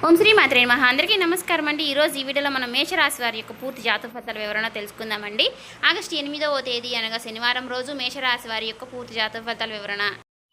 ఓం శ్రీ మాత్రే నమః. అందరికీ నమస్కారం అండి. ఈరోజు ఈ వీడియోలో మనం మేషరాశి వారి యొక్క పూర్తి జాతక ఫలితాల వివరణ తెలుసుకుందామండి. ఆగస్టు 8వ తేదీ అనగా శనివారం రోజు మేషరాశి వారి యొక్క పూర్తి జాతక ఫలితాల వివరణ.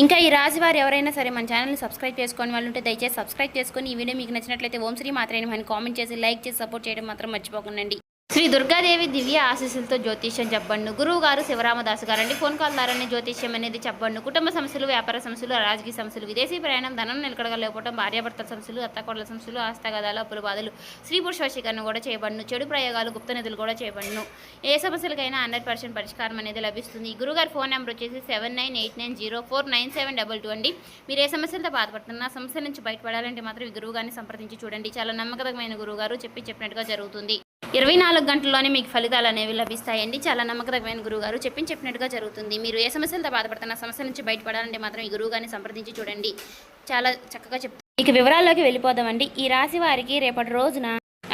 ఇంకా ఈ రాశి వారు ఎవరైనా సరే మన ఛానల్ని సబ్స్క్రైబ్ చేసుకొని వాళ్ళు ఉంటే దయచేసి సబ్స్క్రైబ్ చేసుకొని ఈ వీడియో మీకు నచ్చినట్లయితే ఓం శ్రీ మాత్రే నమః అని కామెంట్ చేసి లైక్ చేసి సపోర్ట్ చేయడం మాత్రం మర్చిపోకండి. శ్రీ దుర్గాదేవి దివ్య ఆశీస్సులతో జ్యోతిష్యం చెప్పండు. గురువు గారు శివరామదాసు గారండి. ఫోన్ కాల్ ద్వారానే జ్యోతిష్యం అనేది చెప్పండు. కుటుంబ సమస్యలు, వ్యాపార సమస్యలు, రాజకీయ సమస్యలు, విదేశీ ప్రయాణం, ధనం నిలకడగలేకపోవడం, భార్యాభర్తల సమస్యలు, అత్తకోడల సమస్యలు, ఆస్తగదాలు, అప్పుల బాధలు, స్త్రీ పురుష వశీకరణ కూడా చేయబడును. చెడు ప్రయోగాలు, గుప్త నిధులు కూడా చేయబడును. ఏ సమస్యలకైనా 100% పరిష్కారం అనేది లభిస్తుంది. గురుగారి ఫోన్ నెంబర్ వచ్చేసి 7989049722 అండి. మీరు ఏ సమస్యలతో బాధపడుతున్నా సమస్య నుంచి బయటపడాలంటే మాత్రం ఈ గురువు గారిని సంప్రదించి చూడండి. చాలా నమ్మకమైన గురువు గారు చెప్పినట్టుగా జరుగుతుంది. 24 గంటల్లోనే మీకు ఫలితాలు అనేవి లభిస్తాయండి. చాలా నమ్మకమైన గురువుగారు చెప్పినట్టుగా జరుగుతుంది. మీరు ఏ సమస్యలతో బాధపడుతున్న సమస్య నుంచి బయటపడాలంటే మాత్రం ఈ గురువు గారిని సంప్రదించి చూడండి. చాలా చక్కగా చెప్తారు. ఇక వివరాల్లోకి వెళ్ళిపోదామండి. ఈ రాశి వారికి రేపటి రోజున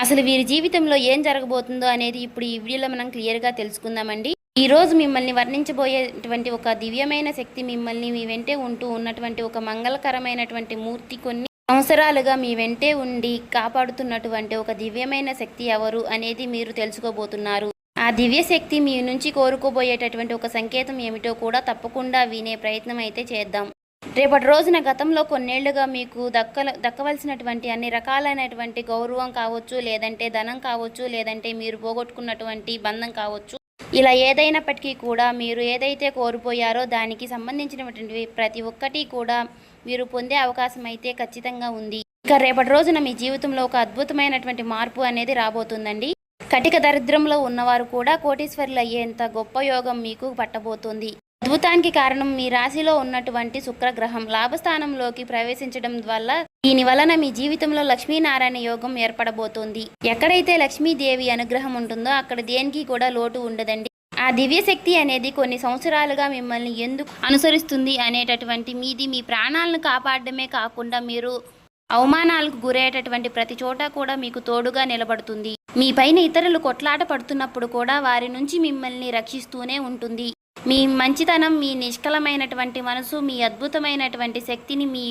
అసలు వీరి జీవితంలో ఏం జరగబోతుందో అనేది ఇప్పుడు ఈ వీడియోలో మనం క్లియర్గా తెలుసుకుందామండి. ఈ రోజు మిమ్మల్ని వర్ణించబోయేటువంటి ఒక దివ్యమైన శక్తి మిమ్మల్ని మీ వెంటే ఉంటూ ఉన్నటువంటి ఒక మంగళకరమైనటువంటి మూర్తి కొన్ని సంవత్సరాలుగా మీ వెంటే ఉండి కాపాడుతున్నటువంటి ఒక దివ్యమైన శక్తి ఎవరు అనేది మీరు తెలుసుకోబోతున్నారు. ఆ దివ్య శక్తి మీ నుంచి కోరుకోబోయేటటువంటి ఒక సంకేతం ఏమిటో కూడా వినే ప్రయత్నం అయితే చేద్దాం. రేపటి రోజున గతంలో కొన్నేళ్లుగా మీకు దక్కవలసినటువంటి అన్ని రకాలైనటువంటి గౌరవం కావచ్చు, లేదంటే ధనం కావచ్చు, లేదంటే మీరు పోగొట్టుకున్నటువంటి బంధం కావచ్చు, ఇలా ఏదైనప్పటికీ కూడా మీరు ఏదైతే కోల్పోయారో దానికి సంబంధించినటువంటి ప్రతి ఒక్కటి కూడా మీరు పొందే అవకాశం అయితే ఖచ్చితంగా ఉంది. ఇక రేపటి రోజున మీ జీవితంలో ఒక అద్భుతమైనటువంటి మార్పు అనేది రాబోతుందండి. కటిక దరిద్రంలో ఉన్నవారు కూడా కోటీశ్వరులు అయ్యేంత గొప్ప యోగం మీకు పట్టబోతుంది. అద్భుతానికి కారణం మీ రాశిలో ఉన్నటువంటి శుక్రగ్రహం లాభస్థానంలోకి ప్రవేశించడం వల్ల దీని వలన మీ జీవితంలో లక్ష్మీనారాయణ యోగం ఏర్పడబోతోంది. ఎక్కడైతే లక్ష్మీదేవి అనుగ్రహం ఉంటుందో అక్కడ దేనికి కూడా లోటు ఉండదండి. ఆ దివ్యశక్తి అనేది కొన్ని సంవత్సరాలుగా మిమ్మల్ని ఎందుకు అనుసరిస్తుంది అనేటటువంటి మీ ప్రాణాలను కాపాడడమే కాకుండా మీరు అవమానాలకు గురయ్యేటటువంటి ప్రతి చోట కూడా మీకు తోడుగా నిలబడుతుంది. మీ పైన ఇతరులు కొట్లాట పడుతున్నప్పుడు కూడా వారి నుంచి మిమ్మల్ని రక్షిస్తూనే ఉంటుంది. మీ మంచితనం, మీ నిష్కలమైనటువంటి మనసు, మీ అద్భుతమైనటువంటి శక్తిని మీ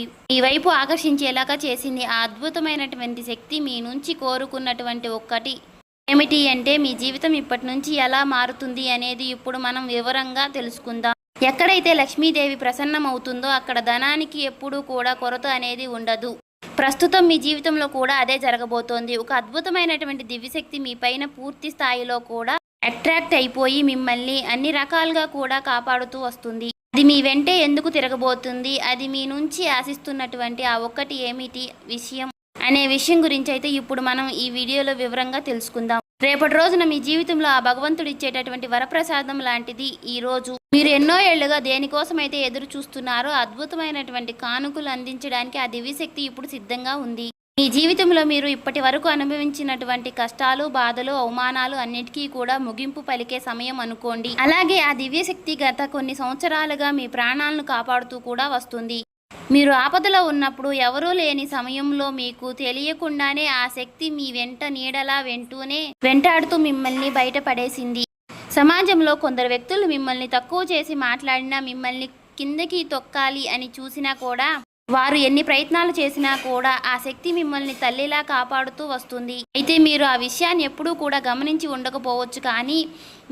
వైపు ఆకర్షించేలాగా చేసింది. ఆ అద్భుతమైనటువంటి శక్తి మీ నుంచి కోరుకున్నటువంటి ఒక్కటి ఏమిటి అంటే మీ జీవితం ఇప్పటి నుంచి ఎలా మారుతుంది అనేది ఇప్పుడు మనం వివరంగా తెలుసుకుందాం. ఎక్కడైతే లక్ష్మీదేవి ప్రసన్నమవుతుందో అక్కడ ధనానికి ఎప్పుడూ కూడా కొరత అనేది ఉండదు. ప్రస్తుతం మీ జీవితంలో కూడా అదే జరగబోతోంది. ఒక అద్భుతమైనటువంటి దివ్యశక్తి మీ పైన పూర్తి స్థాయిలో కూడా అట్రాక్ట్ అయిపోయి మిమ్మల్ని అన్ని రకాలుగా కూడా కాపాడుతూ వస్తుంది. అది మీ వెంటే ఎందుకు తిరగబోతుంది, అది మీ నుంచి ఆశిస్తున్నటువంటి ఆ ఒక్కటి ఏమిటి విషయం అనే విషయం గురించి అయితే ఇప్పుడు మనం ఈ వీడియోలో వివరంగా తెలుసుకుందాం. రేపటి రోజున మీ జీవితంలో ఆ భగవంతుడు ఇచ్చేటటువంటి వరప్రసాదం లాంటిది ఈ రోజు. మీరు ఎన్నో ఏళ్లుగా దేనికోసం అయితే ఎదురు చూస్తున్నారో అద్భుతమైనటువంటి కానుకలు అందించడానికి ఆ దివ్యశక్తి ఇప్పుడు సిద్ధంగా ఉంది. మీ జీవితంలో మీరు ఇప్పటి వరకు అనుభవించినటువంటి కష్టాలు, బాధలు, అవమానాలు అన్నిటికీ కూడా ముగింపు పలికే సమయం అనుకోండి. అలాగే ఆ దివ్యశక్తి గత కొన్ని సంవత్సరాలుగా మీ ప్రాణాలను కాపాడుతూ కూడా వస్తుంది. మీరు ఆపదలో ఉన్నప్పుడు ఎవరూ లేని సమయంలో మీకు తెలియకుండానే ఆ శక్తి మీ వెంట నీడలా వెంటాడుతూ మిమ్మల్ని బయటపడేసింది. సమాజంలో కొందరు వ్యక్తులు మిమ్మల్ని తక్కువ చేసి మాట్లాడినా, మిమ్మల్ని కిందకి తొక్కాలి అని చూసినా కూడా, వారు ఎన్ని ప్రయత్నాలు చేసినా కూడా ఆ శక్తి మిమ్మల్ని తల్లిలా కాపాడుతూ వస్తుంది. అయితే మీరు ఆ విషయాన్ని ఎప్పుడూ కూడా గమనించి ఉండకపోవచ్చు, కానీ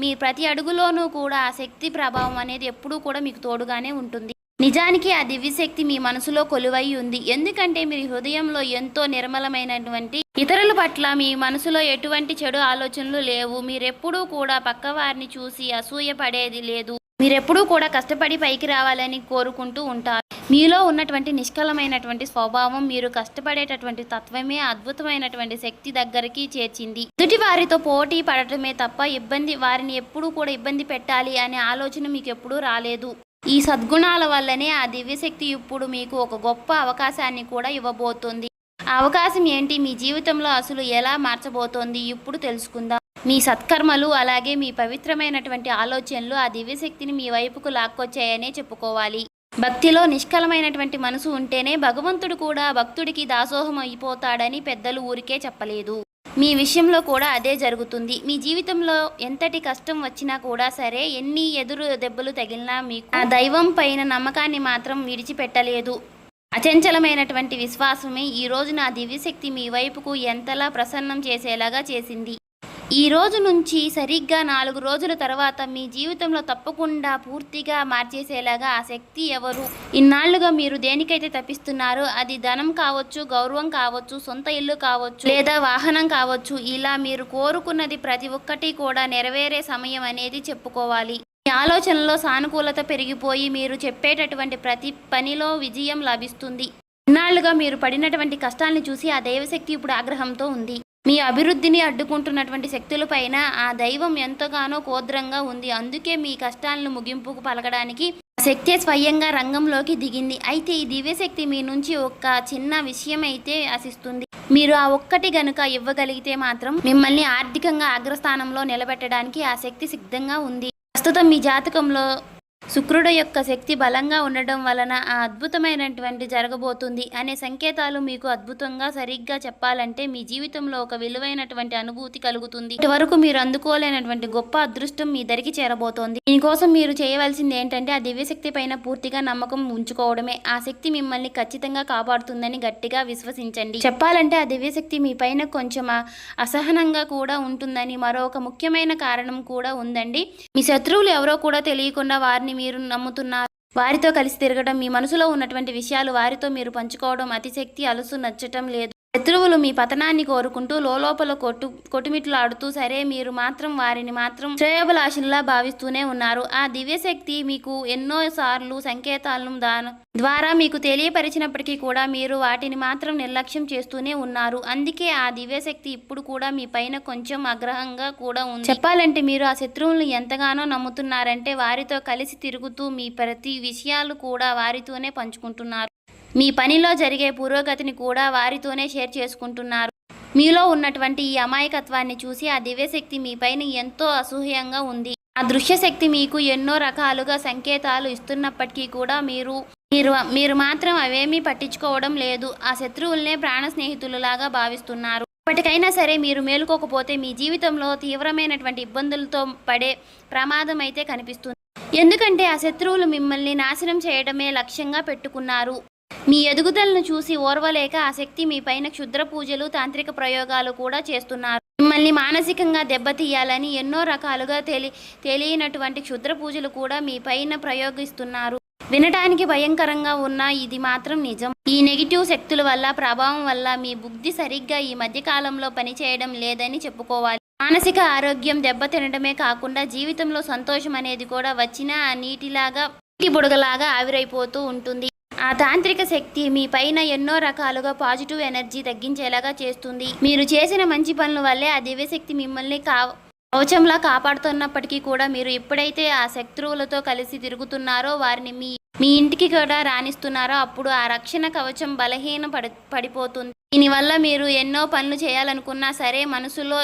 మీ ప్రతి అడుగులోనూ కూడా ఆ శక్తి ప్రభావం అనేది ఎప్పుడూ కూడా మీకు తోడుగానే ఉంటుంది. నిజానికి ఆ దివ్యశక్తి మీ మనసులో కొలువై ఉంది. ఎందుకంటే మీ హృదయంలో ఎంతో నిర్మలమైనటువంటి ఇతరుల పట్ల మీ మనసులో ఎటువంటి చెడు ఆలోచనలు లేవు. మీరెప్పుడూ కూడా పక్కవారిని చూసి అసూయ పడేది లేదు. మీరెప్పుడూ కూడా కష్టపడి పైకి రావాలని కోరుకుంటూ ఉంటారు. మీలో ఉన్నటువంటి నిష్కలమైనటువంటి స్వభావం, మీరు కష్టపడేటటువంటి తత్వమే అద్భుతమైనటువంటి శక్తి దగ్గరికి చేర్చింది. ఎదుటి వారితో పోటీ పడటమే తప్ప వారిని ఎప్పుడూ కూడా ఇబ్బంది పెట్టాలి అనే ఆలోచన మీకు ఎప్పుడూ రాలేదు. ఈ సద్గుణాల వల్లనే ఆ దివ్యశక్తి ఇప్పుడు మీకు ఒక గొప్ప అవకాశాన్ని కూడా ఇవ్వబోతోంది. ఆ అవకాశం ఏంటి, మీ జీవితంలో అసలు ఎలా మార్చబోతోంది ఇప్పుడు తెలుసుకుందాం. మీ సత్కర్మలు అలాగే మీ పవిత్రమైనటువంటి ఆలోచనలు ఆ దివ్యశక్తిని మీ వైపుకు లాక్కొచ్చాయనే చెప్పుకోవాలి. భక్తిలో నిష్కలమైనటువంటి మనసు ఉంటేనే భగవంతుడు కూడా భక్తుడికి దాసోహం అయిపోతాడని పెద్దలు ఊరికే చెప్పలేదు. మీ విషయంలో కూడా అదే జరుగుతుంది. మీ జీవితంలో ఎంతటి కష్టం వచ్చినా కూడా సరే, ఎన్ని ఎదురు దెబ్బలు తగిలినా మీకు ఆ దైవం పైన నమ్మకాన్ని మాత్రం విడిచిపెట్టలేదు. అచంచలమైనటువంటి విశ్వాసమే ఈ రోజు నా దివ్యశక్తి మీ వైపుకు ఎంతలా ప్రసన్నం చేసేలాగా చేసింది. ఈ రోజు నుంచి సరిగ్గా 4 రోజుల తర్వాత మీ జీవితంలో తప్పకుండా పూర్తిగా మార్చేసేలాగా ఆ శక్తి ఎవరు? ఇన్నాళ్లుగా మీరు దేనికైతే తప్పిస్తున్నారో అది ధనం కావచ్చు, గౌరవం కావచ్చు, సొంత ఇల్లు కావచ్చు, లేదా వాహనం కావచ్చు, ఇలా మీరు కోరుకున్నది ప్రతి ఒక్కటి కూడా నెరవేరే సమయం అనేది చెప్పుకోవాలి. మీ ఆలోచనలో సానుకూలత పెరిగిపోయి మీరు చెప్పేటటువంటి ప్రతి పనిలో విజయం లభిస్తుంది. ఇన్నాళ్లుగా మీరు పడినటువంటి కష్టాన్ని చూసి ఆ దైవశక్తి ఇప్పుడు ఆగ్రహంతో ఉంది. మీ అభివృద్ధిని అడ్డుకుంటున్నటువంటి శక్తులపైన ఆ దైవం ఎంతగానో కోద్రంగా ఉంది. అందుకే మీ కష్టాలను ముగింపుకు పలకడానికి ఆ శక్తి స్వయంగా రంగంలోకి దిగింది. అయితే ఈ దివ్యశక్తి మీ నుంచి ఒక చిన్న విషయం అయితే ఆశిస్తుంది. మీరు ఆ ఒక్కటి గనుక ఇవ్వగలిగితే మాత్రం మిమ్మల్ని ఆర్థికంగా అగ్రస్థానంలో నిలబెట్టడానికి ఆ శక్తి సిద్ధంగా ఉంది. ప్రస్తుతం మీ జాతకంలో శుక్రుడు యొక్క శక్తి బలంగా ఉండడం వలన ఆ అద్భుతమైనటువంటి జరగబోతుంది అనే సంకేతాలు మీకు అద్భుతంగా సరిగ్గా చెప్పాలంటే మీ జీవితంలో ఒక విలువైనటువంటి అనుభూతి కలుగుతుంది. ఇటువరకు మీరు అందుకోలేనటువంటి గొప్ప అదృష్టం మీ దరికి చేరబోతోంది. దీనికోసం మీరు చేయవలసింది ఏంటంటే ఆ దివ్యశక్తి పైన పూర్తిగా నమ్మకం ఉంచుకోవడమే. ఆ శక్తి మిమ్మల్ని ఖచ్చితంగా కాపాడుతుందని గట్టిగా విశ్వసించండి. చెప్పాలంటే ఆ దివ్యశక్తి మీ పైన కొంచెం అసహనంగా కూడా ఉంటుందని మరొక ముఖ్యమైన కారణం కూడా ఉందండి. మీ శత్రువులు ఎవరో కూడా తెలియకుండా వారిని మీరు నమ్ముతున్నారు. వారితో కలిసి తిరగడం, మీ మనసులో ఉన్నటువంటి విషయాలు వారితో మీరు పంచుకోవడం అతిశక్తి అలుసు నచ్చటం లేదు. శత్రువులు మీ పతనాన్ని కోరుకుంటూ లోపల కొట్టుమిట్లాడుతూ సరే మీరు మాత్రం వారిని మాత్రం శ్రేయోభిలాషుల్లా భావిస్తూనే ఉన్నారు. ఆ దివ్యశక్తి మీకు ఎన్నో సార్లు సంకేతాలను ద్వారా మీకు తెలియపరిచినప్పటికీ కూడా మీరు వాటిని మాత్రం నిర్లక్ష్యం చేస్తూనే ఉన్నారు. అందుకే ఆ దివ్యశక్తి ఇప్పుడు కూడా మీ పైన కొంచెం ఆగ్రహంగా కూడా ఉంది. చెప్పాలంటే మీరు ఆ శత్రువులను ఎంతగానో నమ్ముతున్నారంటే వారితో కలిసి తిరుగుతూ మీ ప్రతి విషయాలు కూడా వారితోనే పంచుకుంటున్నారు. మీ పనిలో జరిగే పురోగతిని కూడా వారితోనే షేర్ చేసుకుంటున్నారు. మీలో ఉన్నటువంటి ఈ అమాయకత్వాన్ని చూసి ఆ దివ్యశక్తి మీ పైన ఎంతో అసూయంగా ఉంది. ఆ దృశ్యశక్తి మీకు ఎన్నో రకాలుగా సంకేతాలు ఇస్తున్నప్పటికీ కూడా మీరు మాత్రం అవేమీ పట్టించుకోవడం లేదు. ఆ శత్రువులనే ప్రాణ స్నేహితులలాగా భావిస్తున్నారు. ఇప్పటికైనా సరే మీరు మేలుకోకపోతే మీ జీవితంలో తీవ్రమైనటువంటి ఇబ్బందులతో పడే ప్రమాదం అయితే కనిపిస్తుంది. ఎందుకంటే ఆ శత్రువులు మిమ్మల్ని నాశనం చేయడమే లక్ష్యంగా పెట్టుకున్నారు. మీ ఎదుగుదలను చూసి ఓర్వలేక ఆ శక్తి మీ పైన క్షుద్ర పూజలు, తాంత్రిక ప్రయోగాలు కూడా చేస్తున్నారు. మిమ్మల్ని మానసికంగా దెబ్బతీయాలని ఎన్నో రకాలుగా తెలియనటువంటి క్షుద్ర పూజలు కూడా మీ పైన ప్రయోగిస్తున్నారు. వినటానికి భయంకరంగా ఉన్న ఇది మాత్రం నిజం. ఈ నెగిటివ్ శక్తుల వల్ల ప్రభావం వల్ల మీ బుద్ధి సరిగ్గా ఈ మధ్యకాలంలో పనిచేయడం లేదని చెప్పుకోవాలి. మానసిక ఆరోగ్యం దెబ్బతినడమే కాకుండా జీవితంలో సంతోషం అనేది కూడా వచ్చిన నీటి బుడగలాగా ఆవిరైపోతూ ఉంటుంది. ఆ తాంత్రిక శక్తి మీ పైన ఎన్నో రకాలుగా పాజిటివ్ ఎనర్జీ తగ్గించేలాగా చేస్తుంది. మీరు చేసిన మంచి పనుల వల్లే ఆ దివ్యశక్తి మిమ్మల్ని కవచంలా కాపాడుతున్నప్పటికీ కూడా మీరు ఎప్పుడైతే ఆ శత్రువులతో కలిసి తిరుగుతున్నారో వారిని మీ ఇంటికి కూడా రాణిస్తున్నారో అప్పుడు ఆ రక్షణ కవచం పడిపోతుంది. దీనివల్ల మీరు ఎన్నో పనులు చేయాలనుకున్నా సరే మనసులో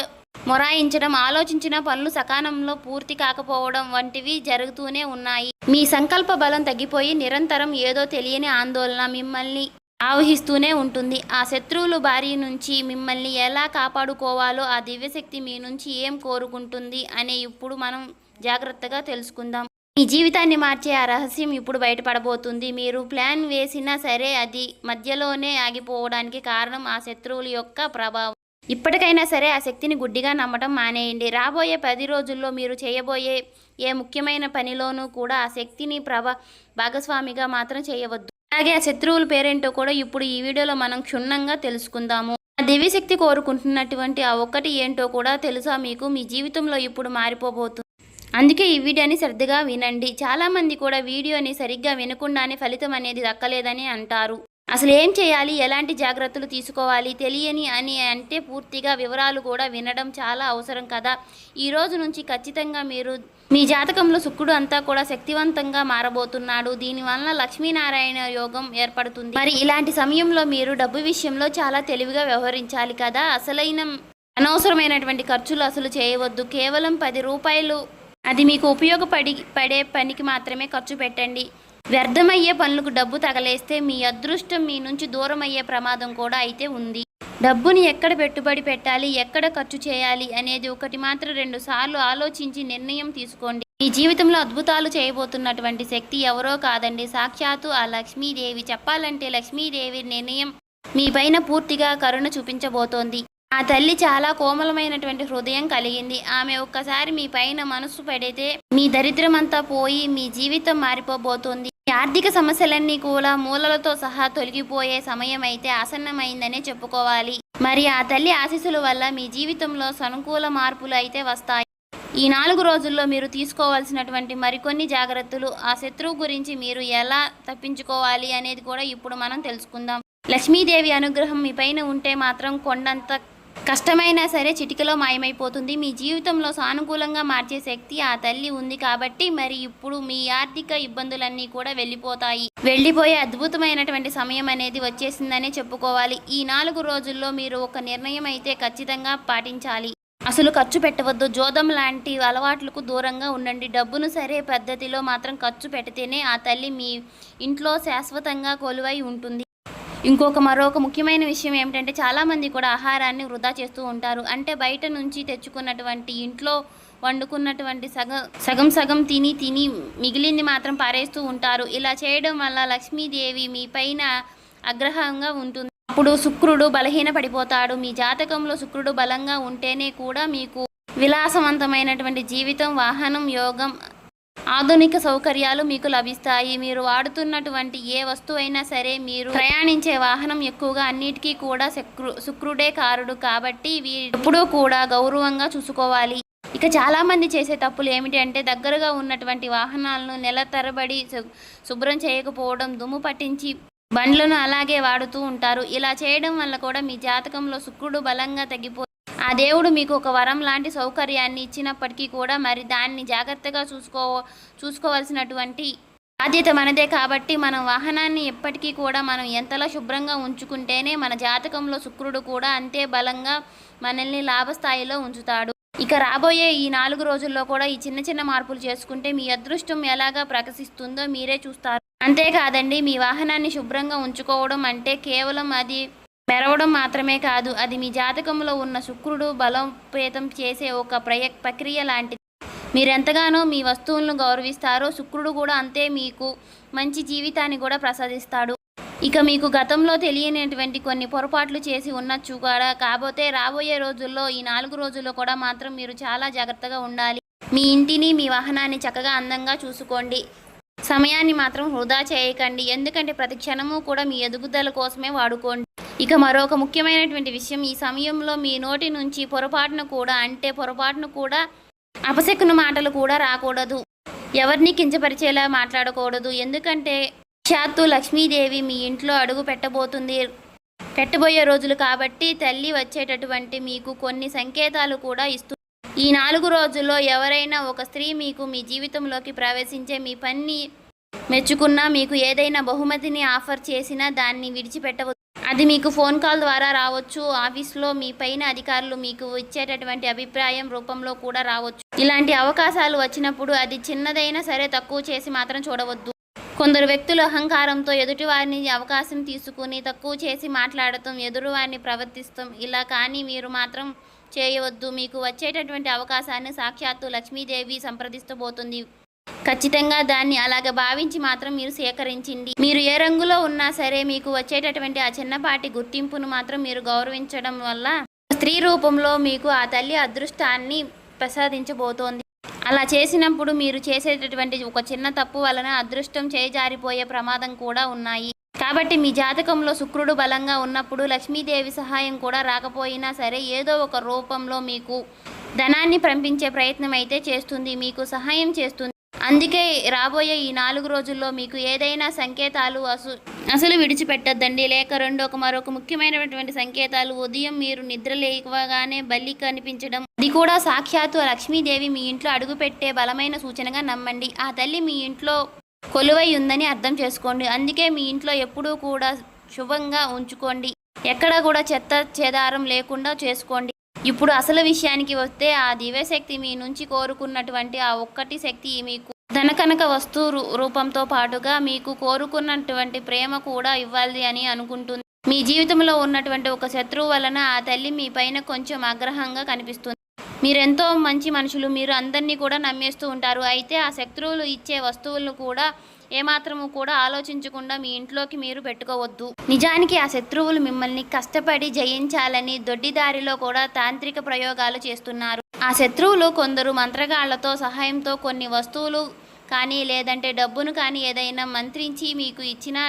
మొరాయించడం, ఆలోచించిన పనులు సకాలంలో పూర్తి కాకపోవడం వంటివి జరుగుతూనే ఉన్నాయి. మీ సంకల్ప బలం తగ్గిపోయి నిరంతరం ఏదో తెలియని ఆందోళన మిమ్మల్ని ఆవహిస్తూనే ఉంటుంది. ఆ శత్రువుల బారి నుంచి మిమ్మల్ని ఎలా కాపాడుకోవాలో ఆ దివ్యశక్తి మీ నుంచి ఏం కోరుకుంటుంది అనే ఇప్పుడు మనం జాగ్రత్తగా తెలుసుకుందాం. మీ జీవితాన్ని మార్చే ఆ రహస్యం ఇప్పుడు బయటపడబోతుంది. మీరు ప్లాన్ వేసినా సరే అది మధ్యలోనే ఆగిపోవడానికి కారణం ఆ శత్రువుల యొక్క ప్రభావం. ఇప్పటికైనా సరే ఆ శక్తిని గుడ్డిగా నమ్మటం మానేయండి. రాబోయే 10 రోజుల్లో మీరు చేయబోయే ఏ ముఖ్యమైన పనిలోనూ కూడా ఆ శక్తిని భాగస్వామిగా మాత్రం చేయవద్దు. అలాగే ఆ శత్రువుల పేరేంటో కూడా ఇప్పుడు ఈ వీడియోలో మనం క్షుణ్ణంగా తెలుసుకుందాము. ఆ దివ్యశక్తి కోరుకుంటున్నటువంటి ఆ ఒక్కటి ఏంటో కూడా తెలుసా మీకు? మీ జీవితంలో ఇప్పుడు మారిపోబోతుంది. అందుకే ఈ వీడియోని శ్రద్ధగా వినండి. చాలామంది కూడా వీడియోని సరిగ్గా వినకుండానే ఫలితం అనేది దక్కలేదని అంటారు. అసలు ఏం చేయాలి, ఎలాంటి జాగ్రత్తలు తీసుకోవాలి తెలియని అని అంటే పూర్తిగా వివరాలు కూడా వినడం చాలా అవసరం కదా. ఈ రోజు నుంచి ఖచ్చితంగా మీ జాతకంలో శుక్రుడు అంతా కూడా శక్తివంతంగా మారబోతున్నాడు. దీనివల్ల లక్ష్మీనారాయణ యోగం ఏర్పడుతుంది. మరి ఇలాంటి సమయంలో మీరు డబ్బు విషయంలో చాలా తెలివిగా వ్యవహరించాలి కదా. అనవసరమైనటువంటి ఖర్చులు అసలు చేయవద్దు. కేవలం 10 రూపాయలు అది మీకు ఉపయోగపడే పనికి మాత్రమే ఖర్చు పెట్టండి. వ్యర్థమయ్యే పనులకు డబ్బు తగలేస్తే మీ అదృష్టం మీ నుంచి దూరం అయ్యే ప్రమాదం కూడా అయితే ఉంది. డబ్బుని ఎక్కడ పెట్టుబడి పెట్టాలి, ఎక్కడ ఖర్చు చేయాలి అనేది ఒకటి మాత్రం 2 సార్లు ఆలోచించి నిర్ణయం తీసుకోండి. మీ జీవితంలో అద్భుతాలు చేయబోతున్నటువంటి శక్తి ఎవరో కాదండి, సాక్షాత్తు ఆ లక్ష్మీదేవి. చెప్పాలంటే లక్ష్మీదేవి నిర్ణయం మీ పైన పూర్తిగా కరుణ చూపించబోతోంది. ఆ తల్లి చాలా కోమలమైనటువంటి హృదయం కలిగింది. ఆమె ఒక్కసారి మీ పైన మనసు పెడితే మీ దరిద్రమంతా పోయి మీ జీవితం మారిపోబోతోంది. మీ ఆర్థిక సమస్యలన్నీ కూడా మూలలతో సహా తొలగిపోయే సమయం అయితే ఆసన్నమైందనే చెప్పుకోవాలి. మరి ఆ తల్లి ఆశీస్సుల వల్ల మీ జీవితంలో సానుకూల మార్పులు అయితే వస్తాయి. ఈ 4 రోజుల్లో మీరు తీసుకోవాల్సినటువంటి మరికొన్ని జాగ్రత్తలు, ఆ శత్రువు గురించి మీరు ఎలా తప్పించుకోవాలి అనేది కూడా ఇప్పుడు మనం తెలుసుకుందాం. లక్ష్మీదేవి అనుగ్రహం మీ పైన ఉంటే మాత్రం కొండంత కష్టమైనా సరే చిటికలో మాయమైపోతుంది. మీ జీవితంలో సానుకూలంగా మార్చే శక్తి ఆ తల్లి ఉంది కాబట్టి మరి ఇప్పుడు మీ ఆర్థిక ఇబ్బందులన్నీ కూడా వెళ్ళిపోయే అద్భుతమైనటువంటి సమయం అనేది వచ్చేసిందనే చెప్పుకోవాలి. ఈ 4 రోజుల్లో మీరు ఒక నిర్ణయం అయితే ఖచ్చితంగా పాటించాలి. అసలు ఖర్చు పెట్టవద్దు. జోదం లాంటి అలవాట్లకు దూరంగా ఉండండి. డబ్బును సరే పద్ధతిలో మాత్రం ఖర్చు పెడితేనే ఆ తల్లి మీ ఇంట్లో శాశ్వతంగా కొలువై ఉంటుంది. మరొక ముఖ్యమైన విషయం ఏమిటంటే చాలామంది కూడా ఆహారాన్ని వృధా చేస్తూ ఉంటారు. అంటే బయట నుంచి తెచ్చుకున్నటువంటి ఇంట్లో వండుకున్నటువంటి సగం తిని మిగిలింది మాత్రం పారేస్తూ ఉంటారు. ఇలా చేయడం వల్ల లక్ష్మీదేవి మీ పైన ఆగ్రహంగా ఉంటుంది. అప్పుడు శుక్రుడు బలహీన పడిపోతాడు. మీ జాతకంలో శుక్రుడు బలంగా ఉంటేనే కూడా మీకు విలాసవంతమైనటువంటి జీవితం, వాహనం, యోగం, ఆధునిక సౌకర్యాలు మీకు లభిస్తాయి. మీరు వాడుతున్నటువంటి ఏ వస్తువైనా సరే, మీరు ప్రయాణించే వాహనం ఎక్కువగా అన్నిటికీ కూడా శుక్రుడే కారుడు కాబట్టి ఎప్పుడూ కూడా గౌరవంగా చూసుకోవాలి. ఇక చాలామంది చేసే తప్పులు ఏమిటి అంటే దగ్గరగా ఉన్నటువంటి వాహనాలను నెల తరబడి శుభ్రం చేయకపోవడం, దుమ్ము పట్టించి బండ్లను అలాగే వాడుతూ ఉంటారు. ఇలా చేయడం వల్ల కూడా మీ జాతకంలో శుక్రుడు బలంగా తగ్గిపోయి ఆ దేవుడు మీకు ఒక వరం లాంటి సౌకర్యాన్ని ఇచ్చినప్పటికీ కూడా మరి దాన్ని జాగ్రత్తగా చూసుకోవాల్సినటువంటి బాధ్యత మనదే. కాబట్టి మనం వాహనాన్ని ఎప్పటికీ కూడా మనం ఎంతలా శుభ్రంగా ఉంచుకుంటేనే మన జాతకంలో శుక్రుడు కూడా అంతే బలంగా మనల్ని లాభస్థాయిలో ఉంచుతాడు. ఇక రాబోయే ఈ 4 రోజుల్లో కూడా ఈ చిన్న మార్పులు చేసుకుంటే మీ అదృష్టం ఎలాగా ప్రకాశిస్తుందో మీరే చూస్తారు. అంతేకాదండి, మీ వాహనాన్ని శుభ్రంగా ఉంచుకోవడం అంటే కేవలం అది మెరవడం మాత్రమే కాదు, అది మీ జాతకంలో ఉన్న శుక్రుడు బలోపేతం చేసే ఒక ప్రక్రియ లాంటిది. మీరెంతగానో మీ వస్తువులను గౌరవిస్తారో శుక్రుడు కూడా అంతే మీకు మంచి జీవితాన్ని కూడా ప్రసాదిస్తాడు. ఇక మీకు గతంలో తెలియనటువంటి కొన్ని పొరపాట్లు చేసి ఉండొచ్చు కూడా. కాకపోతే రాబోయే రోజుల్లో ఈ 4 రోజుల్లో కూడా మాత్రం మీరు చాలా జాగ్రత్తగా ఉండాలి. మీ ఇంటిని, మీ వాహనాన్ని చక్కగా అందంగా చూసుకోండి. సమయాన్ని మాత్రం వృధా చేయకండి. ఎందుకంటే ప్రతి క్షణము కూడా మీ ఎదుగుదల కోసమే వాడుకోండి. ఇక మరొక ముఖ్యమైనటువంటి విషయం, ఈ సమయంలో మీ నోటి నుంచి పొరపాటును కూడా అపశకున మాటలు కూడా రాకూడదు. ఎవరిని కించపరిచేలా మాట్లాడకూడదు. ఎందుకంటే సాక్షాత్తు లక్ష్మీదేవి మీ ఇంట్లో అడుగు పెట్టబోయే రోజులు కాబట్టి తల్లి వచ్చేటటువంటి మీకు కొన్ని సంకేతాలు కూడా ఇస్తుంది. ఈ 4 రోజుల్లో ఎవరైనా ఒక స్త్రీ మీకు మీ జీవితంలోకి ప్రవేశించే మీ పని మెచ్చుకున్నా, మీకు ఏదైనా బహుమతిని ఆఫర్ చేసినా దాన్ని విడిచిపెట్టవద్దు. అది మీకు ఫోన్ కాల్ ద్వారా రావచ్చు. ఆఫీస్లో మీ పైన అధికారులు మీకు ఇచ్చేటటువంటి అభిప్రాయం రూపంలో కూడా రావచ్చు. ఇలాంటి అవకాశాలు వచ్చినప్పుడు అది చిన్నదైనా సరే తక్కువ చేసి మాత్రం చూడవద్దు. కొందరు వ్యక్తులు అహంకారంతో ఎదుటివారిని అవకాశం తీసుకుని తక్కువ చేసి మాట్లాడటం, ఎదురువారిని ప్రవర్తిస్తాం. ఇలా కానీ మీరు మాత్రం చేయవద్దు. మీకు వచ్చేటటువంటి అవకాశాన్ని సాక్షాత్తు లక్ష్మీదేవి సంప్రదిస్తబోతుంది. ఖచ్చితంగా దాన్ని అలాగ భావించి మాత్రం మీరు సేకరించండి. మీరు ఏ రంగులో ఉన్నా సరే మీకు వచ్చేటటువంటి ఆ చిన్నపాటి గుర్తింపును మాత్రం మీరు గౌరవించడం వల్ల స్త్రీ రూపంలో మీకు ఆ తల్లి అదృష్టాన్ని ప్రసాదించబోతోంది. అలా చేసినప్పుడు మీరు చేసేటటువంటి ఒక చిన్న తప్పు వలన అదృష్టం చేజారిపోయే ప్రమాదం కూడా ఉన్నాయి. కాబట్టి మీ జాతకంలో శుక్రుడు బలంగా ఉన్నప్పుడు లక్ష్మీదేవి సహాయం కూడా రాకపోయినా సరే ఏదో ఒక రూపంలో మీకు ధనాన్ని పంపించే ప్రయత్నం అయితే చేస్తుంది, మీకు సహాయం చేస్తుంది. అందుకే రాబోయే ఈ 4 రోజుల్లో మీకు ఏదైనా సంకేతాలు అసలు విడిచిపెట్టద్దండి. లేక మరొక ముఖ్యమైనటువంటి సంకేతాలు, ఉదయం మీరు నిద్ర లేవగానే బల్లి కనిపించడం, అది కూడా సాక్షాత్తు లక్ష్మీదేవి మీ ఇంట్లో అడుగుపెట్టే బలమైన సూచనగా నమ్మండి. ఆ తల్లి మీ ఇంట్లో కొలువై ఉందని అర్థం చేసుకోండి. అందుకే మీ ఇంట్లో ఎప్పుడూ కూడా శుభంగా ఉంచుకోండి. ఎక్కడ కూడా చెత్త చెదారం లేకుండా చేసుకోండి. ఇప్పుడు అసలు విషయానికి వస్తే ఆ దివ్యశక్తి మీ నుంచి కోరుకున్నటువంటి ఆ ఒక్కటి శక్తి మీకు ధనకనక వస్తు రూపంతో పాటుగా మీకు కోరుకున్నటువంటి ప్రేమ కూడా ఇవ్వాలి అని అనుకుంటుంది. మీ జీవితంలో ఉన్నటువంటి ఒక శత్రువు వలన ఆ తల్లి మీ పైన కొంచెం ఆగ్రహంగా కనిపిస్తుంది. మీరెంతో మంచి మనుషులు. మీరు అందరినీ కూడా నమ్మేస్తూ ఉంటారు. అయితే ఆ శత్రువులు ఇచ్చే వస్తువులను కూడా ఏమాత్రము కూడా ఆలోచించకుండా మీ ఇంట్లోకి మీరు పెట్టుకోవద్దు. నిజానికి ఆ శత్రువులు మిమ్మల్ని కష్టపడి జయించాలని దొడ్డిదారిలో కూడా తాంత్రిక ప్రయోగాలు చేస్తున్నారు. ఆ శత్రువులు కొందరు మంత్రగాళ్లతో సహాయంతో కొన్ని వస్తువులు కానీ లేదంటే డబ్బును కానీ ఏదైనా మంత్రించి మీకు ఇచ్చిన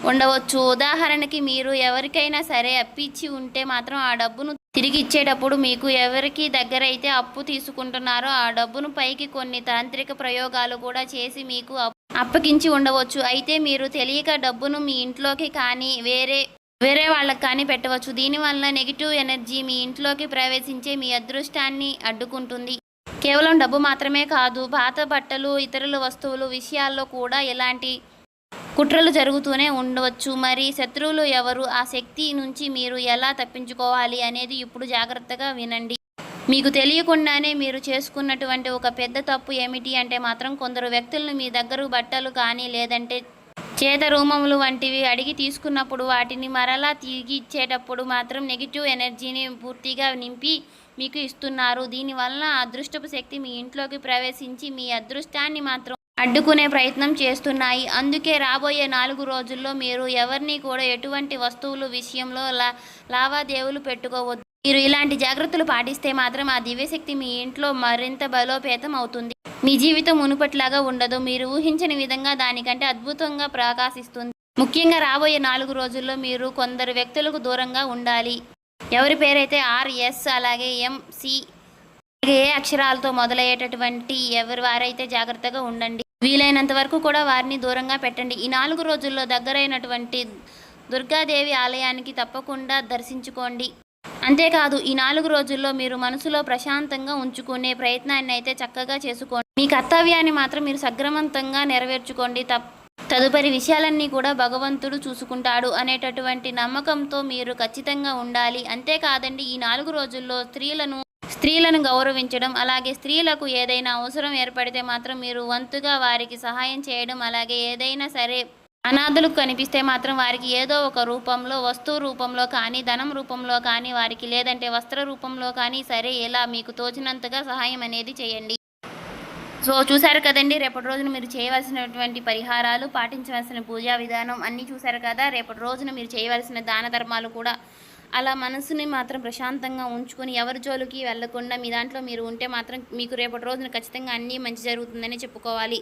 ఉండవచ్చు. ఉదాహరణకి మీరు ఎవరికైనా సరే అప్పిచ్చి ఉంటే మాత్రం ఆ డబ్బును తిరిగి ఇచ్చేటప్పుడు మీకు ఎవరికి దగ్గరైతే అప్పు తీసుకుంటున్నారో ఆ డబ్బును పైకి కొన్ని తాంత్రిక ప్రయోగాలు కూడా చేసి మీకు అప్పగించి ఉండవచ్చు. అయితే మీరు తెలియక డబ్బును మీ ఇంట్లోకి కానీ వేరే వాళ్ళకి కానీ పెట్టవచ్చు. దీనివల్ల నెగిటివ్ ఎనర్జీ మీ ఇంట్లోకి ప్రవేశించే మీ అదృష్టాన్ని అడ్డుకుంటుంది. కేవలం డబ్బు మాత్రమే కాదు, పాత బట్టలు, ఇతరుల వస్తువులు విషయాల్లో కూడా ఇలాంటి కుట్రలు జరుగుతూనే ఉండవచ్చు. మరి శత్రువులు ఎవరు, ఆ శక్తి నుంచి మీరు ఎలా తప్పించుకోవాలి అనేది ఇప్పుడు జాగ్రత్తగా వినండి. మీకు తెలియకుండానే మీరు చేసుకున్నటువంటి ఒక పెద్ద తప్పు ఏమిటి అంటే మాత్రం కొందరు వ్యక్తులను మీ దగ్గర బట్టలు కానీ లేదంటే చేత రూమములు వంటివి అడిగి తీసుకున్నప్పుడు వాటిని మరలా తిరిగి ఇచ్చేటప్పుడు మాత్రం నెగిటివ్ ఎనర్జీని పూర్తిగా నింపి మీకు ఇస్తున్నారు. దీనివల్ల అదృష్టపు శక్తి మీ ఇంట్లోకి ప్రవేశించి మీ అదృష్టాన్ని మాత్రం అడ్డుకునే ప్రయత్నం చేస్తున్నాయి. అందుకే రాబోయే 4 రోజుల్లో మీరు ఎవరిని కూడా ఎటువంటి వస్తువులు విషయంలో లావాదేవీలు పెట్టుకోవద్దు. మీరు ఇలాంటి జాగ్రత్తలు పాటిస్తే మాత్రం ఆ దివ్యశక్తి మీ ఇంట్లో మరింత బలోపేతం అవుతుంది. మీ జీవితం మునుపట్లాగా ఉండదు. మీరు ఊహించని విధంగా దానికంటే అద్భుతంగా ప్రకాశిస్తుంది. ముఖ్యంగా రాబోయే 4 రోజుల్లో మీరు కొందరు వ్యక్తులకు దూరంగా ఉండాలి. ఎవరి పేరైతే RS అలాగే MC ఏ అక్షరాలతో మొదలయ్యేటటువంటి ఎవరి వారైతే జాగ్రత్తగా ఉండండి. వీలైనంత వరకు కూడా వారిని దూరంగా పెట్టండి. ఈ 4 రోజుల్లో దగ్గరైనటువంటి దుర్గాదేవి ఆలయానికి తప్పకుండా దర్శించుకోండి. అంతేకాదు ఈ 4 రోజుల్లో మీరు మనసులో ప్రశాంతంగా ఉంచుకునే ప్రయత్నాన్ని అయితే చక్కగా చేసుకోండి. మీ కర్తవ్యాన్ని మాత్రం మీరు సక్రమంతంగా నెరవేర్చుకోండి. తదుపరి విషయాలన్నీ కూడా భగవంతుడు చూసుకుంటాడు అనేటటువంటి నమ్మకంతో మీరు ఖచ్చితంగా ఉండాలి. అంతేకాదండి ఈ 4 రోజుల్లో స్త్రీలను గౌరవించడం, అలాగే స్త్రీలకు ఏదైనా అవసరం ఏర్పడితే మాత్రం మీరు వంతుగా వారికి సహాయం చేయడం, అలాగే ఏదైనా సరే అనాథలకు కనిపిస్తే మాత్రం వారికి ఏదో ఒక రూపంలో, వస్తువు రూపంలో కానీ, ధనం రూపంలో కానీ, వారికి లేదంటే వస్త్ర రూపంలో కానీ సరే ఇలా మీకు తోచినంతగా సహాయం అనేది చేయండి. సో చూశారు కదండి, రేపటి రోజున మీరు చేయవలసినటువంటి పరిహారాలు, పాటించవలసిన పూజా విధానం అన్నీ చూశారు కదా. రేపటి రోజున మీరు చేయవలసిన దాన ధర్మాలు కూడా అలా మనసుని మాత్రం ప్రశాంతంగా ఉంచుకొని ఎవరి జోలికి వెళ్లకుండా మీ దాంట్లో మీరు ఉంటే మాత్రం మీకు రేపటి రోజున ఖచ్చితంగా అన్నీ మంచి జరుగుతుందని చెప్పుకోవాలి.